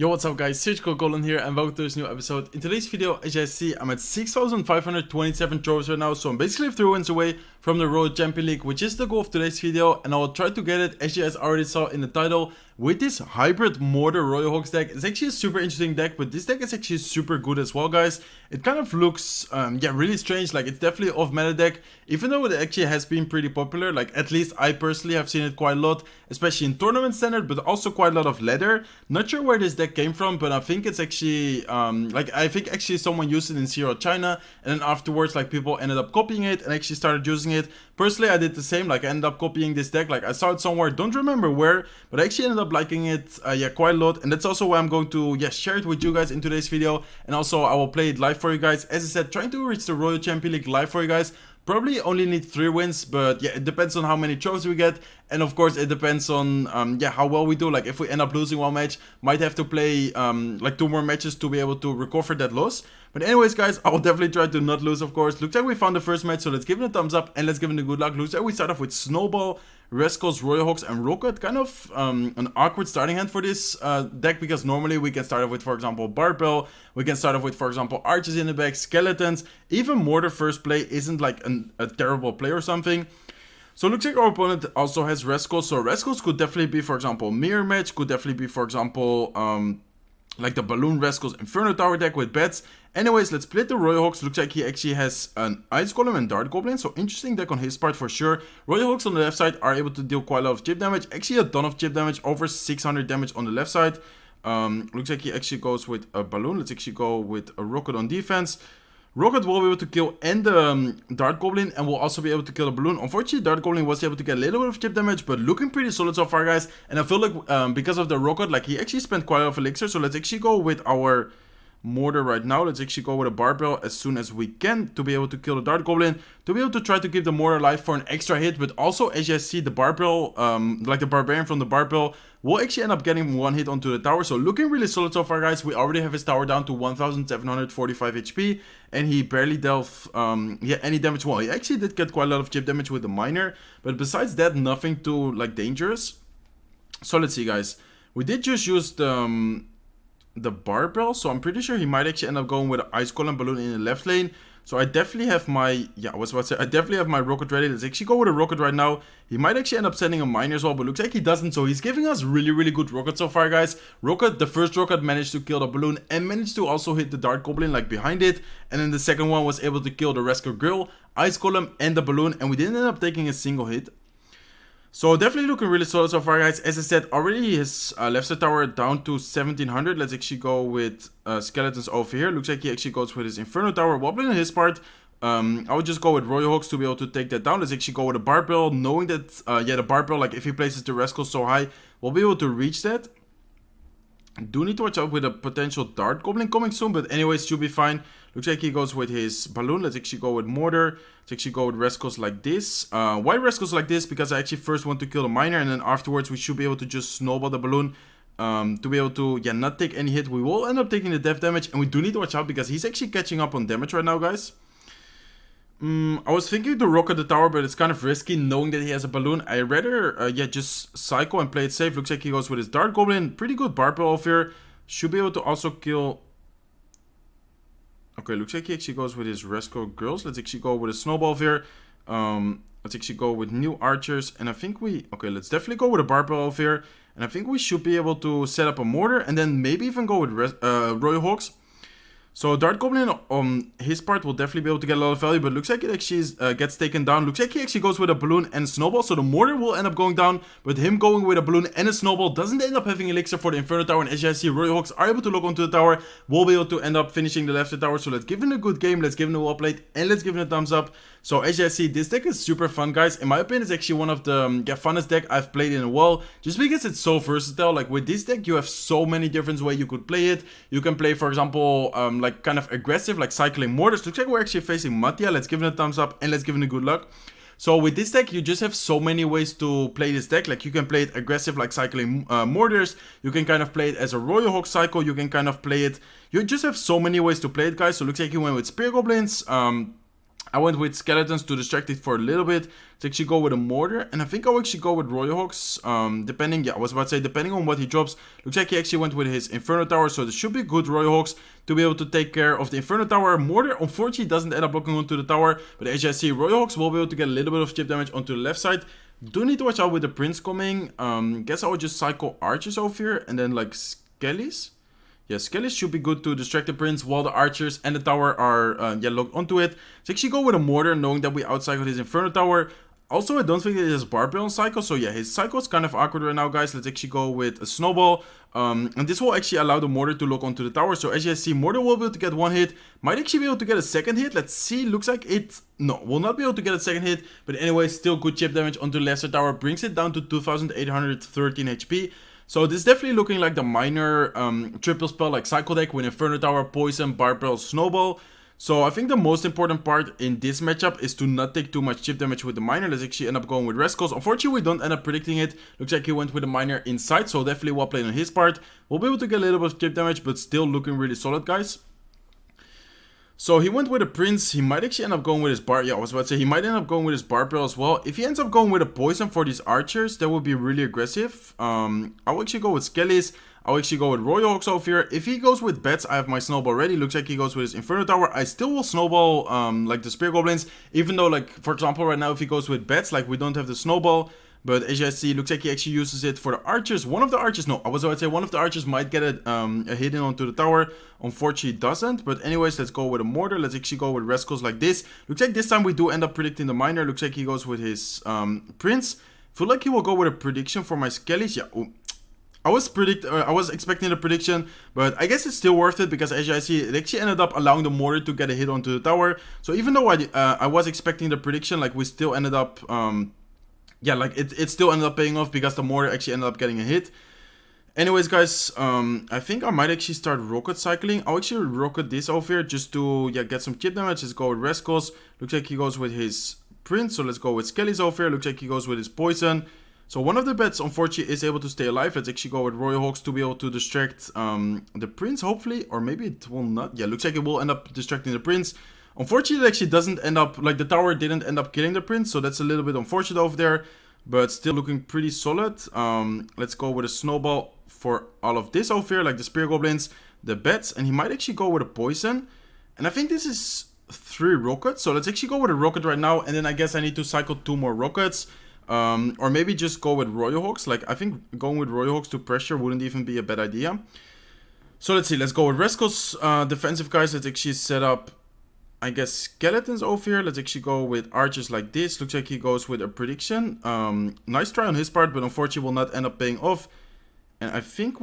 Yo, what's up guys, Surgical Goblin here and welcome to this new episode. In today's video, as you guys see, I'm at 6,527 trophies right now, so I'm basically 3 wins away from the Royal Champion League, which is the goal of today's video, and I will try to get it, as you guys already saw in the title, with this hybrid Mortar Royal Hogs deck. It's actually a super interesting deck, but this deck is actually super good as well, guys. It kind of looks, really strange. Like, it's definitely off meta deck, even though it actually has been pretty popular. Like, at least I personally have seen it quite a lot, especially in tournament standard, but also quite a lot of ladder. Not sure where this deck came from, but I think it's actually, I think actually someone used it in Zero China, and then afterwards, like, people ended up copying it and actually started using it. Personally, I did the same. Like, I ended up copying this deck. Like, I saw it somewhere, don't remember where, but I actually ended up liking it, quite a lot. And that's also why I'm going to, share it with you guys in today's video. And also, I will play it live for you guys. As I said, trying to reach the Royal Champion League live for you guys. Probably only need 3 wins, but yeah, it depends on how many trophies we get, and of course it depends on how well we do. Like, if we end up losing one match, might have to play like 2 more matches to be able to recover that loss. But anyways, guys, I will definitely try to not lose, of course. Looks like we found the first match, so let's give it a thumbs up and let's give it a good luck. Looks like we start off with Snowball, Rescos, Royal Hogs, and Rocket. Kind of an awkward starting hand for this deck, because normally we can start off with, for example, Barbell. We can start off with, for example, Archers in the back, Skeletons. Even Mortar first play isn't like a terrible play or something. So it looks like our opponent also has Rescos. So Rescos could definitely be, for example, Mirror Match. Could definitely be, for example, like the Balloon Rescos Inferno Tower deck with bets. Anyways, let's split the Royal Hogs. Looks like he actually has an Ice Golem and Dart Goblin, so interesting deck on his part for sure. Royal Hogs on the left side are able to deal quite a lot of chip damage. Actually a ton of chip damage, over 600 damage on the left side. Looks like he actually goes with a Balloon. Let's actually go with a Rocket on defense. Rocket will be able to kill and the Dart Goblin, and will also be able to kill the Balloon. Unfortunately, Dart Goblin was able to get a little bit of chip damage, but looking pretty solid so far, guys. And I feel like because of the Rocket, like, he actually spent quite a lot of elixir. So let's actually go with our Mortar right now. Let's actually go with a Barbell as soon as we can to be able to kill the Dart Goblin, to be able to try to keep the Mortar alive for an extra hit. But also, as you see, the Barbell, like the Barbarian from the Barbell, will actually end up getting 1 hit onto the tower. So looking really solid so far, guys. We already have his tower down to 1745 HP, and he barely dealt any damage. Well, he actually did get quite a lot of chip damage with the Miner, but besides that, nothing too like dangerous. So let's see, guys. We did just use the Barbell, so I'm pretty sure he might actually end up going with an Ice Golem Balloon in the left lane. So I definitely have my, I definitely have my Rocket ready. Let's actually go with a Rocket right now. He might actually end up sending a Miner as well, but looks like he doesn't. So he's giving us really good Rocket so far, guys. Rocket, the first Rocket managed to kill the Balloon and managed to also hit the Dart Goblin like behind it. And then the second one was able to kill the Rescue Girl, Ice Golem, and the Balloon. And we didn't end up taking a single hit. So definitely looking really solid so far, guys. As I said, already his left side tower down to 1700. Let's actually go with Skeletons over here. Looks like he actually goes with his Inferno Tower, wobbling on his part. I would just go with Royal Hogs to be able to take that down. Let's actually go with a Barbell, knowing that, the Barbell, like, if he places the Rescue so high, we'll be able to reach that. Do need to watch out with a potential Dart Goblin coming soon, but anyways, should be fine. Looks like he goes with his Balloon. Let's actually go with Mortar. Let's actually go with Rescos like this. Why Rescos like this? Because I actually first want to kill the Miner, and then afterwards we should be able to just snowball the Balloon to be able to, not take any hit. We will end up taking the death damage, and we do need to watch out because he's actually catching up on damage right now, guys. I was thinking to Rocket the tower, but it's kind of risky knowing that he has a Balloon. I'd rather, just cycle and play it safe. Looks like he goes with his Dart Goblin. Pretty good Barbell over here. Should be able to also kill. Okay, looks like he actually goes with his Rescue Girls. Let's actually go with a Snowball over here. Let's actually go with new Archers. And I think okay, let's definitely go with a Barbell over here. And I think we should be able to set up a Mortar and then maybe even go with Royal Hogs. So Dart Goblin on his part will definitely be able to get a lot of value, but looks like it actually gets taken down. Looks like he actually goes with a Balloon and a Snowball, so the Mortar will end up going down, but him going with a Balloon and a Snowball doesn't end up having Elixir for the Inferno Tower, and as you guys see, Royal Hogs are able to lock onto the tower, will be able to end up finishing the left side tower. So let's give him a good game, let's give him a well played, and let's give him a thumbs up. So as you guys see, this deck is super fun, guys. In my opinion, it's actually one of the funnest deck I've played in a while, just because it's so versatile. Like, with this deck, you have so many different ways you could play it. You can play, for example, like kind of aggressive, like cycling Mortars. Looks like we're actually facing Mattia. Let's give him a thumbs up and let's give him a good luck. So with this deck, you just have so many ways to play this deck. Like, you can play it aggressive, like cycling Mortars. You can kind of play it as a Royal Hog cycle. You can kind of play it. You just have so many ways to play it, guys. So it looks like he went with Spear Goblins. I went with skeletons to distract it for a little bit to actually go with a mortar, and I think I'll actually go with Royal Hogs, depending, yeah, I was about to say, depending on what he drops. Looks like he actually went with his Inferno Tower, so there should be good Royal Hogs to be able to take care of the Inferno Tower. Mortar, unfortunately, doesn't end up blocking onto the tower, but as you see, Royal Hogs will be able to get a little bit of chip damage onto the left side. Do need to watch out with the Prince coming. Guess I would just cycle archers over here, and then like skellies. Yeah, skellies should be good to distract the prince while the archers and the tower are locked onto it. So actually go with a mortar, knowing that we outcycled his Inferno Tower. Also, I don't think it is barbell on cycle, so yeah, his cycle is kind of awkward right now, guys. Let's actually go with a snowball, and this will actually allow the mortar to lock onto the tower. So as you see, mortar will be able to get one hit, might actually be able to get a second hit. Let's see, looks like it, no, will not be able to get a second hit, but anyway, still good chip damage onto the left side tower, brings it down to 2813 HP. So this is definitely looking like the minor triple spell like Cycle deck with Inferno Tower, Poison, Barbell, Snowball. So I think the most important part in this matchup is to not take too much chip damage with the minor. Let's actually end up going with Rescos. Unfortunately, we don't end up predicting it. Looks like he went with the minor inside, so definitely well played on his part. We'll be able to get a little bit of chip damage, but still looking really solid, guys. So he went with a prince. He might actually end up going with his bar. Yeah, I was about to say he might end up going with his barbell as well. If he ends up going with a poison for these archers, that would be really aggressive. I'll actually go with skellies. I'll actually go with Royal Hogs over here. If he goes with bats, I have my snowball ready. Looks like he goes with his Inferno Tower. I still will snowball like the Spear Goblins, even though, like, for example, right now if he goes with bats, like, we don't have the snowball. But as you guys see, looks like he actually uses it for the archers. One of the archers, no, I was about to say one of the archers might get a hit in onto the tower. Unfortunately, it doesn't. But anyways, let's go with a mortar. Let's actually go with Rescos like this. Looks like this time we do end up predicting the minor. Looks like he goes with his prince. Feel like he will go with a prediction for my skellies. Yeah, ooh. I was expecting a prediction, but I guess it's still worth it because as you guys see, it actually ended up allowing the mortar to get a hit onto the tower. So even though I was expecting the prediction, like we still ended up, yeah, like it still ended up paying off because the mortar actually ended up getting a hit. Anyways, guys, I think I might actually start rocket cycling. I'll actually rocket this over here just to get some chip damage. Let's go with Rescos. Looks like he goes with his prince, so let's go with Skellies over here. Looks like he goes with his poison. So one of the bets, unfortunately, is able to stay alive. Let's actually go with Royal Hogs to be able to distract the prince, hopefully. Or maybe it will not. Yeah, looks like it will end up distracting the prince. Unfortunately, it actually doesn't end up, like the tower didn't end up killing the prince. So that's a little bit unfortunate over there. But still looking pretty solid. Let's go with a snowball for all of this over here. Like the Spear Goblins, the bats. And he might actually go with a poison. And I think this is 3 rockets. So let's actually go with a rocket right now. And then I guess I need to cycle 2 more rockets. Or maybe just go with Royal Hogs. Like, I think going with Royal Hogs to pressure wouldn't even be a bad idea. So let's see. Let's go with Rescos defensive guys. Let's actually set up, I guess, skeletons over here. Let's actually go with archers like this. Looks like he goes with a prediction. Nice try on his part, but unfortunately will not end up paying off. And I think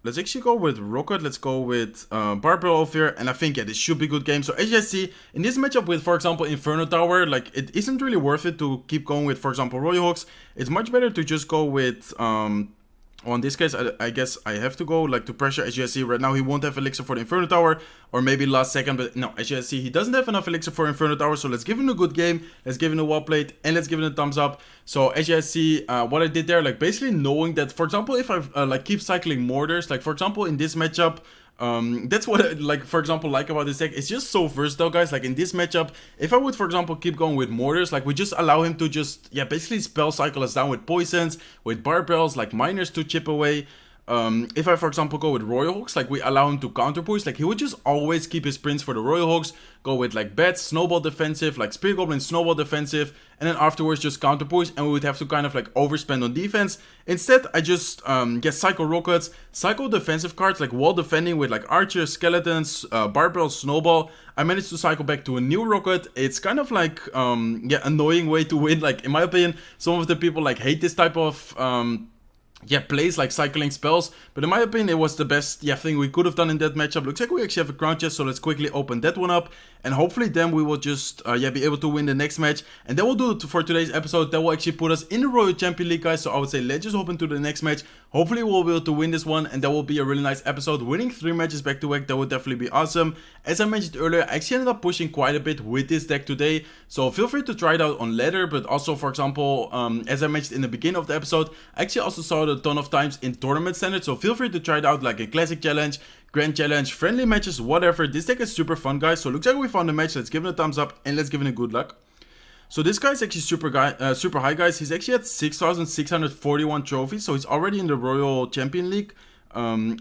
let's actually go with Rocket. Let's go with Barbell over here. And I think, yeah, this should be a good game. So as you guys see, in this matchup with, for example, Inferno Tower, like, it isn't really worth it to keep going with, for example, Royal Hogs. It's much better to just go with, well, in this case, I guess I have to go, like, to pressure. As you guys see, right now, he won't have Elixir for the Inferno Tower. Or maybe last second, but no, as you guys see, he doesn't have enough Elixir for Inferno Tower. So let's give him a good game. Let's give him a well played. And let's give him a thumbs up. So as you guys see, what I did there, like, basically knowing that, for example, if I, like, keep cycling mortars, like, for example, in this matchup, that's what I, like, for example, like about this deck. It's just so versatile, guys. Like in this matchup, if I would, for example, keep going with mortars, like we just allow him to just, yeah, basically spell cycle us down with poisons, with barbells, like miners to chip away. If I, for example, go with Royal Hogs, like we allow him to counter push, like he would just always keep his prince for the Royal Hogs, go with like bats, snowball defensive, like Spear Goblin, snowball defensive, and then afterwards just counter push, and we would have to kind of like overspend on defense. Instead, I just get cycle rockets, cycle defensive cards, like wall defending with like archers, skeletons, barbell, snowball. I managed to cycle back to a new rocket. It's kind of like, yeah, annoying way to win. Like in my opinion, some of the people like hate this type of yeah, plays like cycling spells, but in my opinion it was the best thing we could have done in that matchup. Looks like we actually have a crown chest, so let's quickly open that one up, and hopefully then we will just be able to win the next match, and that will do it for today's episode. That will actually put us in the Royal Champion League, guys. So I would say let's just hop into the next match. Hopefully we'll be able to win this one, and that will be a really nice episode. Winning 3 matches back to back, that would definitely be awesome. As I mentioned earlier, I actually ended up pushing quite a bit with this deck today, so feel free to try it out on ladder, but also, for example, as I mentioned in the beginning of the episode, I actually also saw it a ton of times in tournament standard, so feel free to try it out like a classic challenge, Grand Challenge, friendly matches, whatever. This deck is super fun, guys. So looks like we found a match. Let's give it a thumbs up and let's give it a good luck. So this guy is actually super high, guys. He's actually at 6,641 trophies, so he's already in the Royal Champion League.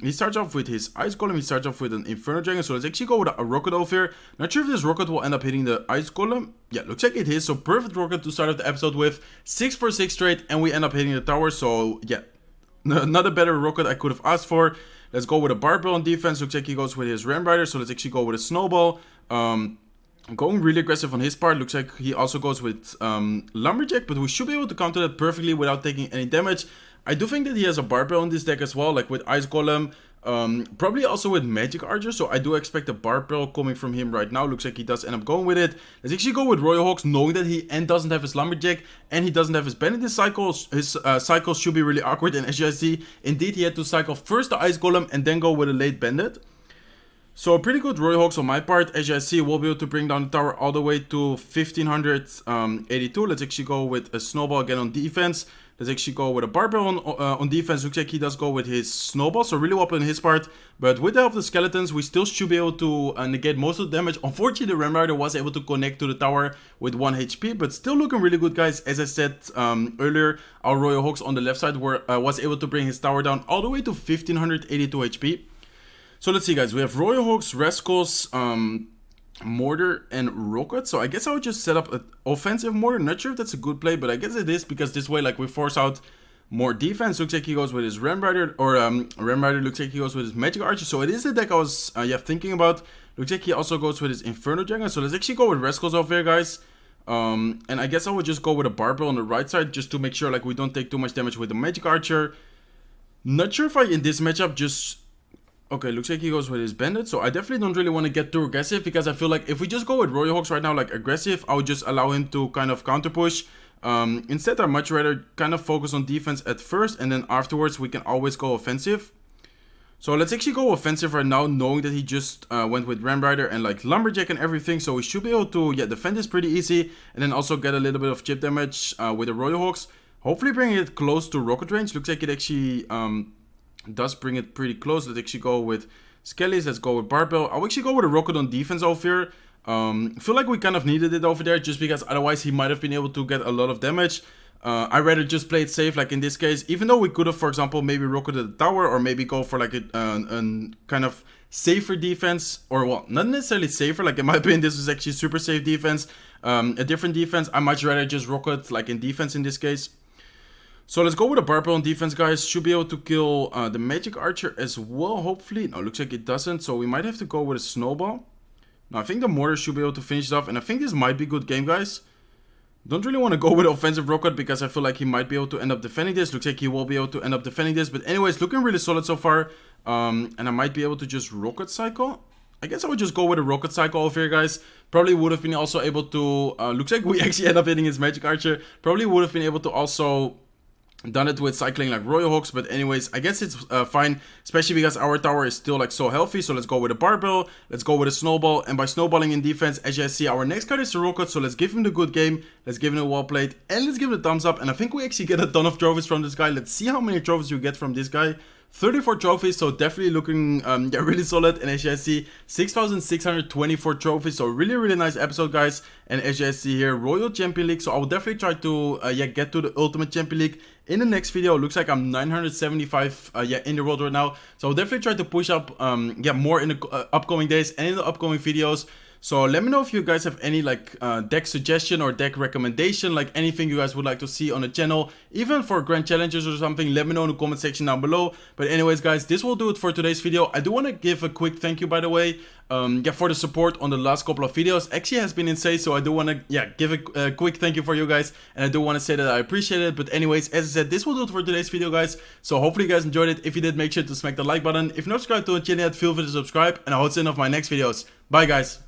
He starts off with his Ice Golem, he starts off with an Inferno Dragon, so let's actually go with a Rocket over here. Not sure if this Rocket will end up hitting the Ice Golem. Yeah, looks like it is, so perfect Rocket to start off the episode with. 6 for 6 straight, and we end up hitting the tower, so yeah. Not a better Rocket I could have asked for. Let's go with a Barbell on defense. Looks like he goes with his Ram Rider, so let's actually go with a Snowball. Going really aggressive on his part. Looks like he also goes with Lumberjack, but we should be able to counter that perfectly without taking any damage. I do think that he has a Barbell in this deck as well, like with Ice Golem. Probably also with Magic Archer, so I do expect a Barbell coming from him right now. Looks like he does end up going with it. Let's actually go with Royal Hogs, knowing that he doesn't have his Lumberjack and he doesn't have his Bandit. His cycles should be really awkward, and as you guys see, indeed he had to cycle first the Ice Golem and then go with a late Bandit. So a pretty good Royal Hogs on my part. As you guys see, we'll be able to bring down the tower all the way to 1582. Let's actually go with a Snowball again on defense. Let's actually go with a Barbell on defense. Looks like he does go with his Snowball, so really well on his part. But with the help of the Skeletons, we still should be able to negate most of the damage. Unfortunately, the Ram Rider was able to connect to the tower with 1 HP, but still looking really good, guys. As I said earlier, our Royal Hogs on the left side was able to bring his tower down all the way to 1582 HP. So let's see, guys, we have Royal Hogs, Rascals, Mortar, and Rocket. So I guess I would just set up an offensive Mortar. Not sure if that's a good play, but I guess it is, because this way, like, we force out more defense. Looks like he goes with his Ram Rider, or Ram Rider looks like he goes with his Magic Archer. So it is the deck I was thinking about. Looks like he also goes with his Inferno Dragon. So let's actually go with Rascals over here, guys. And I guess I would just go with a Barbell on the right side, just to make sure, like, we don't take too much damage with the Magic Archer. Not sure if I, in this matchup, just... Okay, looks like he goes with his Bandit, so I definitely don't really want to get too aggressive, because I feel like if we just go with Royal Hogs right now, like aggressive, I would just allow him to kind of counter push. Instead, I'd much rather kind of focus on defense at first, and then afterwards we can always go offensive. So let's actually go offensive right now, knowing that he just went with Ram Rider and like Lumberjack and everything, so we should be able to defend this pretty easy, and then also get a little bit of chip damage with the Royal Hogs. Hopefully bringing it close to rocket range. Looks like it actually... does bring it pretty close. Let's actually go with Skellies. Let's go with Barbell. I'll actually go with a Rocket on defense over here. I feel like we kind of needed it over there, just because otherwise he might have been able to get a lot of damage. I'd rather just play it safe, like in this case, even though we could have, for example, maybe Rocketed the tower, or maybe go for like a kind of safer defense, or well, not necessarily safer, like in my opinion this was actually super safe defense, a different defense. I much rather just Rocket like in defense in this case. So let's go with a Barbell on defense, guys. Should be able to kill the Magic Archer as well, hopefully. No, looks like it doesn't, so we might have to go with a Snowball. Now, I think the Mortar should be able to finish it off, and I think this might be a good game, guys. Don't really want to go with offensive Rocket, because I feel like he might be able to end up defending this. Looks like he will be able to end up defending this, but anyways, looking really solid so far. And I might be able to just Rocket Cycle. I guess I would just go with a Rocket Cycle over here, guys. Probably would have been also able to... looks like we actually end up hitting his Magic Archer. Probably would have been able to also... done it with cycling like Royal Hogs, but anyways, I guess it's fine, especially because our tower is still like so healthy. So let's go with a Barbell, let's go with a Snowball, and by snowballing in defense, as you guys see, our next card is the Rocket, so let's give him the good game, let's give him a well played, and let's give it a thumbs up. And I think we actually get a ton of trophies from this guy. Let's see how many trophies you get from this guy. 34 trophies, so definitely looking really solid. And as you guys see, 6,624 trophies, so really nice episode, guys. And as you guys see here, Royal Champion League, so I will definitely try to get to the Ultimate Champion League in the next video. Looks like I'm 975 in the world right now, so I'll definitely try to push up more in the upcoming days and in the upcoming videos. So let me know if you guys have any like deck suggestion or deck recommendation, like anything you guys would like to see on the channel, even for grand challenges or something. Let me know in the comment section down below. But anyways, guys, this will do it for today's video. I do want to give a quick thank you, by the way, for the support on the last couple of videos. Actually has been insane, so I do want to give a quick thank you for you guys, and I do want to say that I appreciate it. But anyways, as I said, this will do it for today's video, guys. So hopefully you guys enjoyed it. If you did, make sure to smack the like button. If you're not subscribed to the channel yet, feel free to subscribe, and I hope to see you in my next videos. Bye, guys.